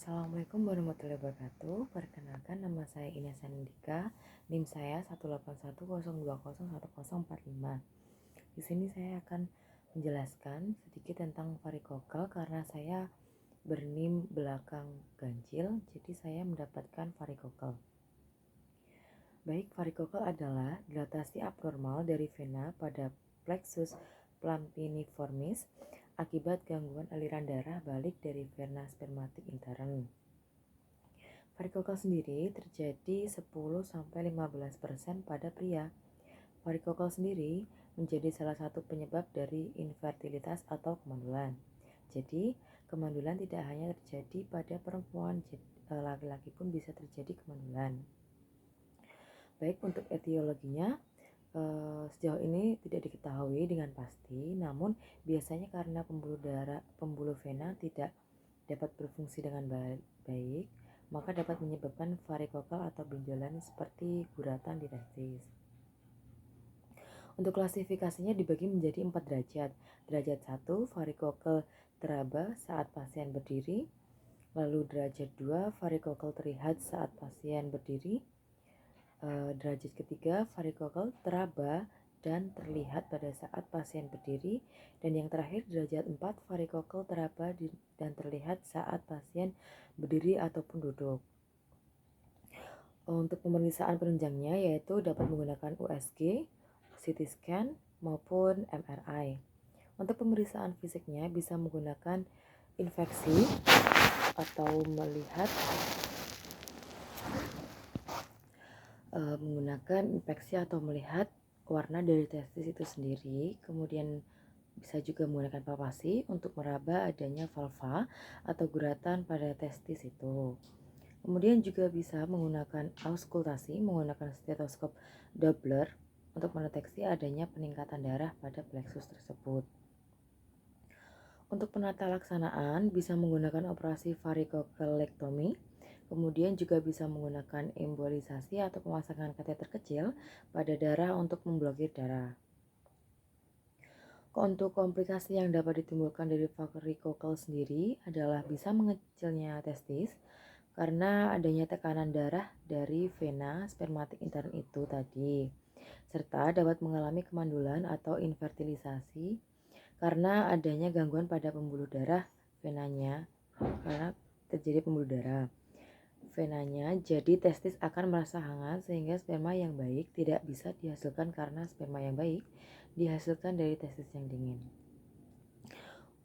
Assalamualaikum warahmatullahi wabarakatuh. Perkenalkan, nama saya Ines Anindika. NIM saya 18102010045. Di sini saya akan menjelaskan sedikit tentang varikokel karena saya berNIM belakang ganjil, jadi saya mendapatkan varikokel. Baik, varikokel adalah dilatasi abnormal dari vena pada plexus plantiformis akibat gangguan aliran darah balik dari vena spermatik intern. Varikokel sendiri terjadi 10-15% pada pria. Varikokel sendiri menjadi salah satu penyebab dari infertilitas atau kemandulan. Jadi, kemandulan tidak hanya terjadi pada perempuan, laki-laki pun bisa terjadi kemandulan. Baik, untuk etiologinya sejauh ini tidak diketahui dengan pasti, namun biasanya karena pembuluh vena tidak dapat berfungsi dengan baik, maka dapat menyebabkan varikokel atau benjolan seperti guratan di testis. Untuk klasifikasinya dibagi menjadi 4 derajat. Derajat 1, varikokel teraba saat pasien berdiri. Lalu derajat 2, varikokel terlihat saat pasien berdiri. Derajat ketiga, varikokel teraba dan terlihat pada saat pasien berdiri. Dan yang terakhir, derajat 4, varikokel teraba dan terlihat saat pasien berdiri ataupun duduk. Untuk pemeriksaan penunjangnya yaitu dapat menggunakan USG, CT scan, maupun MRI. Untuk pemeriksaan fisiknya bisa menggunakan infeksi atau melihat warna dari testis itu sendiri. Kemudian bisa juga menggunakan palpasi untuk meraba adanya vulva atau guratan pada testis itu. Kemudian juga bisa menggunakan auskultasi menggunakan stetoskop Doppler untuk mendeteksi adanya peningkatan darah pada plexus tersebut. Untuk penata laksanaan bisa menggunakan operasi varikokelektomi. Kemudian juga bisa menggunakan embolisasi atau pemasangan kateter kecil pada darah untuk memblokir darah. Untuk komplikasi yang dapat ditimbulkan dari varikokel sendiri adalah bisa mengecilnya testis karena adanya tekanan darah dari vena spermatik intern itu tadi, serta dapat mengalami kemandulan atau infertilisasi karena adanya gangguan pada pembuluh darah venanya. Karena terjadi pembuluh darah venanya, jadi testis akan merasa hangat sehingga sperma yang baik tidak bisa dihasilkan karena sperma yang baik dihasilkan dari testis yang dingin.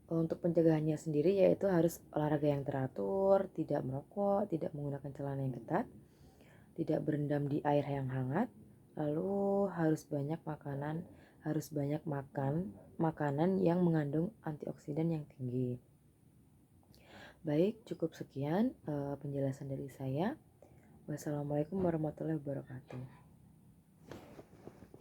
Untuk pencegahannya sendiri yaitu harus olahraga yang teratur, tidak merokok, tidak menggunakan celana yang ketat, tidak berendam di air yang hangat, lalu harus banyak makan makanan yang mengandung antioksidan yang tinggi. Baik, cukup sekian penjelasan dari saya. Wassalamualaikum warahmatullahi wabarakatuh.